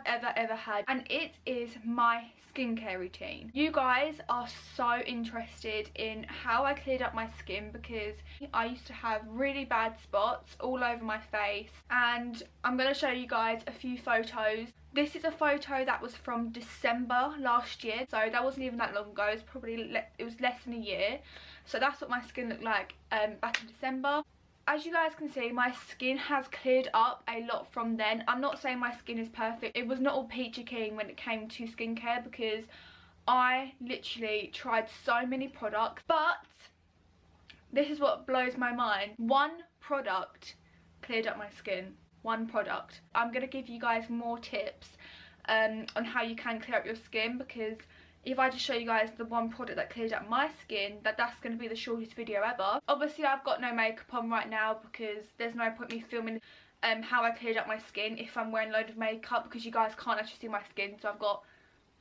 have ever had, and it is my skincare routine. You guys are so interested in how I cleared up my skin, because I used to have really bad spots all over my face, and I'm going to show you guys a few photos. This is a photo that was from December last year, so that wasn't even that long ago. It was probably it was less than a year. So that's what my skin looked like back in December. As you guys can see, my skin has cleared up a lot from then. I'm not saying my skin is perfect. It was not all peachy keen when it came to skincare, because I literally tried so many products. But this is what blows my mind. One product cleared up my skin. One product. I'm going to give you guys more tips on how you can clear up your skin, because if I just show you guys the one product that cleared up my skin, that's going to be the shortest video ever. Obviously I've got no makeup on right now, because there's no point me filming how I cleared up my skin if I'm wearing a load of makeup, because you guys can't actually see my skin. So I've got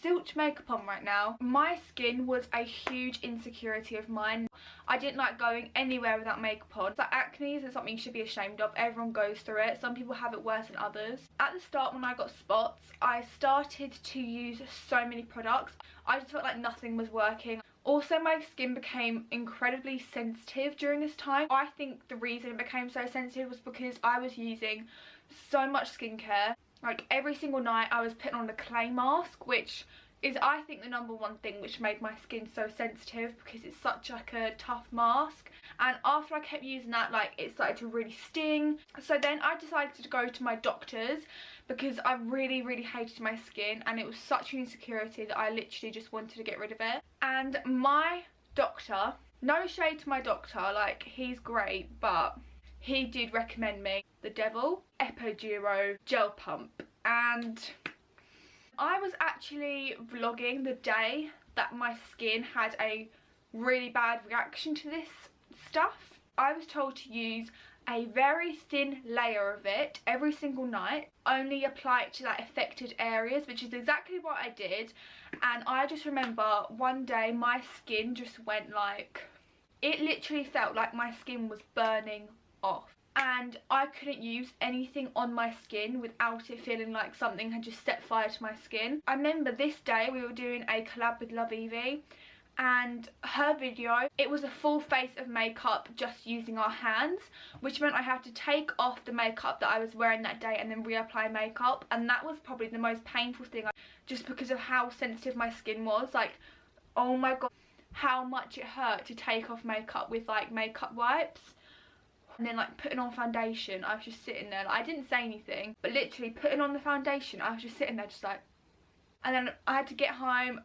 zilch makeup on right now. My skin was a huge insecurity of mine. I didn't like going anywhere without makeup on. So acne is something you should be ashamed of. Everyone goes through it. Some people have it worse than others. At the start, when I got spots, I started to use so many products. I just felt like nothing was working. Also, my skin became incredibly sensitive during this time. I think the reason it became so sensitive was because I was using so much skincare. Like every single night I was putting on a clay mask, which is, I think, the #1 thing which made my skin so sensitive, because it's such like a tough mask. And after I kept using that, like, it started to really sting. So then I decided to go to my doctors, because I really hated my skin, and it was such an insecurity that I literally just wanted to get rid of it. And my doctor, no shade to my doctor, like, he's great, but he did recommend me the Devil Epiduro Gel Pump. And I was actually vlogging the day that my skin had a really bad reaction to this stuff. I was told to use a very thin layer of it every single night, only apply it to like affected areas, which is exactly what I did. And I just remember one day my skin just went like, it literally felt like my skin was burning off, and I couldn't use anything on my skin without it feeling like something had just set fire to my skin. I remember this day we were doing a collab with Love Evie, and her video, it was a full face of makeup just using our hands, which meant I had to take off the makeup that I was wearing that day and then reapply makeup. And that was probably the most painful thing, just because of how sensitive my skin was. Like, oh my god, how much it hurt to take off makeup with like makeup wipes. And then like putting on foundation, I was just sitting there, like, I didn't say anything, but literally putting on the foundation, I was just sitting there just like, and then I had to get home.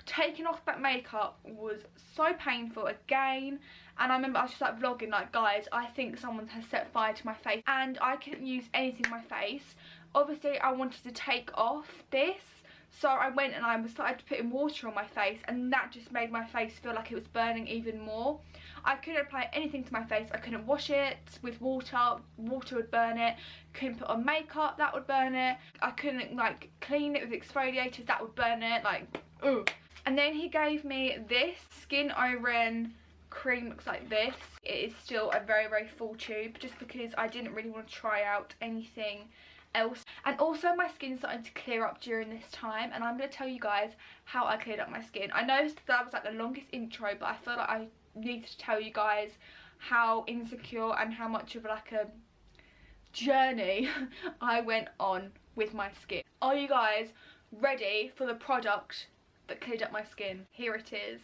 Taking off that makeup was so painful again. And I remember I was just like vlogging, like, guys, I think someone has set fire to my face, and I couldn't use anything on my face. Obviously I wanted to take off this, so I went and I started putting water on my face, and that just made my face feel like it was burning even more. I couldn't apply anything to my face. I couldn't wash it with water. Water would burn it. Couldn't put on makeup, that would burn it. I couldn't like clean it with exfoliators, that would burn it. Like, ugh. And then he gave me this Skin Iron cream, looks like this. It is still a very full tube, just because I didn't really want to try out anything else. And also my skin started to clear up during this time, and I'm going to tell you guys how I cleared up my skin. I know that was like the longest intro, but I feel like I need to tell you guys how insecure and how much of like a journey I went on with my skin. Are you guys ready for the product that cleared up my skin? Here it is.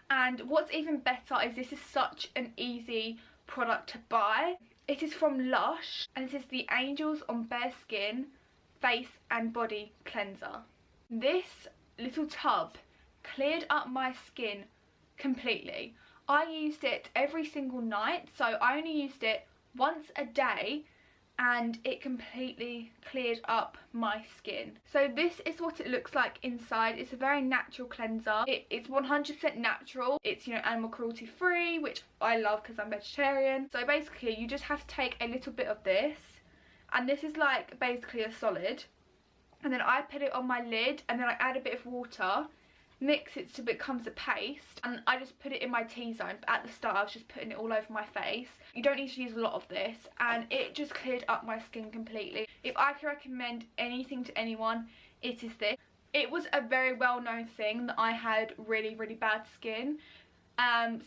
And what's even better is this is such an easy product to buy. It is from Lush, and it is the Angels on Bare Skin Face and Body Cleanser. This little tub cleared up my skin completely. I used it every single night, so I only used it once a day, and it completely cleared up my skin. So this is what it looks like inside. It's a very natural cleanser. It's 100% natural. It's, you know, animal cruelty free, which I love because I'm vegetarian. So basically you just have to take a little bit of this, and this is like basically a solid, and then I put it on my lid, and then I add a bit of water, mix it so it becomes a paste, and I just put it in my T-zone. But at the start I was just putting it all over my face. You don't need to use a lot of this, and it just cleared up my skin completely. If I can recommend anything to anyone, it is this. It was a very well-known thing that I had really, really bad skin.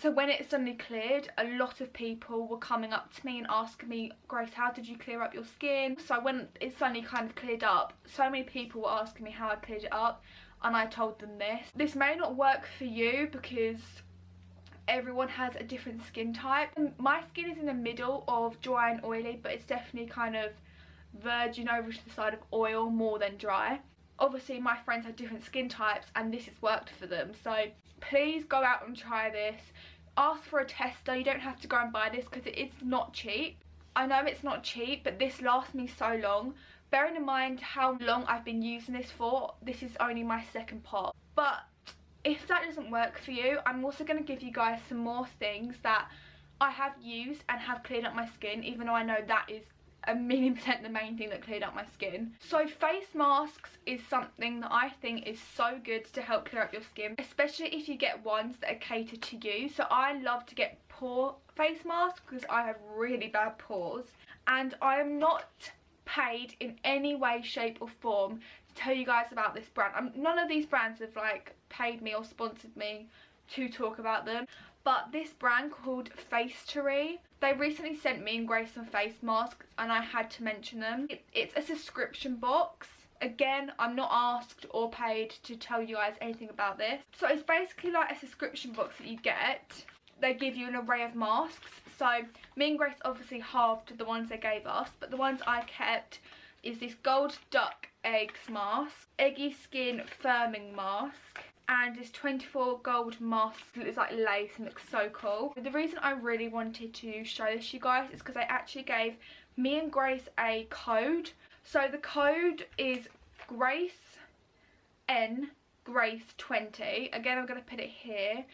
So when it suddenly cleared, a lot of people were coming up to me and asking me, Grace, how did you clear up your skin? So when it suddenly kind of cleared up, so many people were asking me how I cleared it up, and I told them this. This may not work for you because everyone has a different skin type. My skin is in the middle of dry and oily, but it's definitely kind of verging over to the side of oil more than dry. Obviously my friends have different skin types and this has worked for them, so please go out and try this. Ask for a tester. You don't have to go and buy this because it is not cheap. I know it's not cheap, but this lasts me so long. Bearing in mind how long I've been using this for, this is only my second pot. But if that doesn't work for you, I'm also going to give you guys some more things that I have used and have cleared up my skin, even though I know that is 1,000,000% the main thing that cleared up my skin. So face masks is something that I think is so good to help clear up your skin, especially if you get ones that are catered to you. So I love to get pore face masks because I have really bad pores, and I am not paid in any way, shape or form to tell you guys about this brand. None of these brands have like paid me or sponsored me to talk about them, but this brand called Facetory, they recently sent me and Grace some face masks and I had to mention them. It's a subscription box. Again, I'm not asked or paid to tell you guys anything about this. So it's basically like a subscription box that you get. They give you an array of masks. So me and Grace obviously halved the ones they gave us, but the ones I kept is this gold duck eggs mask, eggy skin firming mask, and this 24 gold mask that looks like lace and looks so cool. The reason I really wanted to show this to you guys is because I actually gave me and Grace a code. So the code is Grace N Grace 20. Again, I'm going to put it here,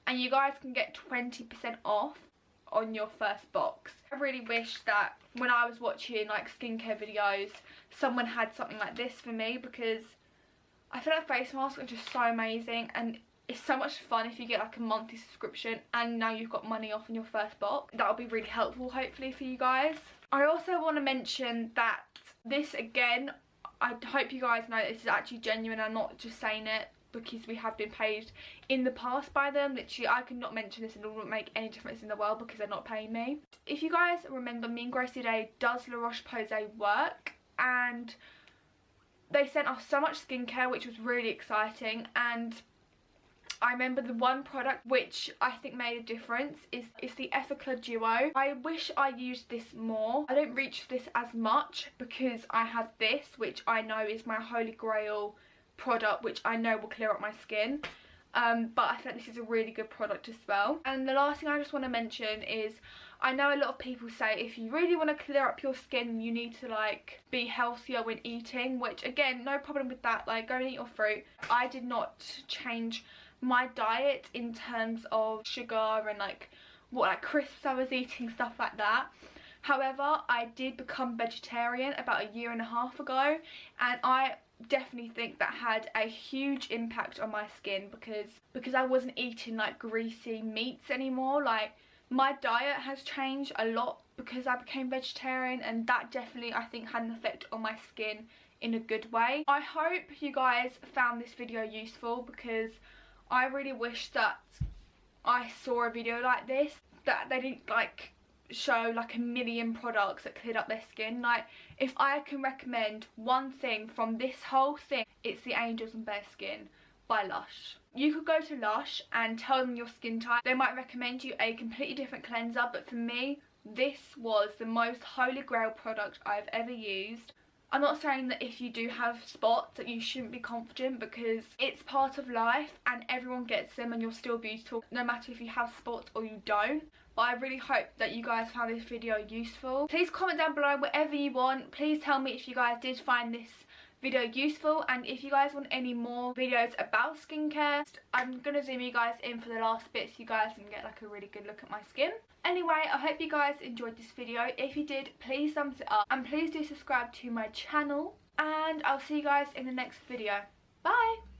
and you guys can get 20% off on your first box. I really wish that when I was watching like skincare videos, someone had something like this for me, because I feel like face masks are just so amazing, and it's so much fun if you get like a monthly subscription and now you've got money off in your first box. That'll be really helpful hopefully for you guys. I also want to mention that this, again, I hope you guys know this is actually genuine. I'm not just saying it because we have been paid in the past by them. Literally, I could not mention this and it wouldn't make any difference in the world because they're not paying me. If you guys remember, me and Grace today does La Roche-Posay work, and they sent us so much skincare, which was really exciting. And I remember the one product which I think made a difference is the Ethicla Duo. I wish I used this more. I don't reach this as much because I have this, which I know is my holy grail product, which I know will clear up my skin. But I feel like this is a really good product as well. And the last thing I just want to mention is, I know a lot of people say if you really want to clear up your skin, you need to like be healthier when eating, which again, no problem with that. Like, go and eat your fruit. I did not change my diet in terms of sugar and like what like crisps I was eating, stuff like that. However, I did become vegetarian about 1.5 years ago, and I definitely think that had a huge impact on my skin because I wasn't eating like greasy meats anymore. Like, my diet has changed a lot because I became vegetarian, and that definitely I think had an effect on my skin in a good way. I hope you guys found this video useful, because I really wish that I saw a video like this, that they didn't like show like 1,000,000 products that cleared up their skin. Like, if I can recommend one thing from this whole thing, it's the Angels and Bare Skin by Lush. You could go to Lush and tell them your skin type. They might recommend you a completely different cleanser, but for me, this was the most holy grail product I've ever used. I'm not saying that if you do have spots that you shouldn't be confident, because it's part of life and everyone gets them and you're still beautiful no matter if you have spots or you don't. But I really hope that you guys found this video useful. Please comment down below whatever you want. Please tell me if you guys did find this video useful, and if you guys want any more videos about skincare. I'm gonna zoom you guys in for the last bit so you guys can get like a really good look at my skin. Anyway, I hope you guys enjoyed this video. If you did, please thumbs it up, and please do subscribe to my channel, and I'll see you guys in the next video. Bye!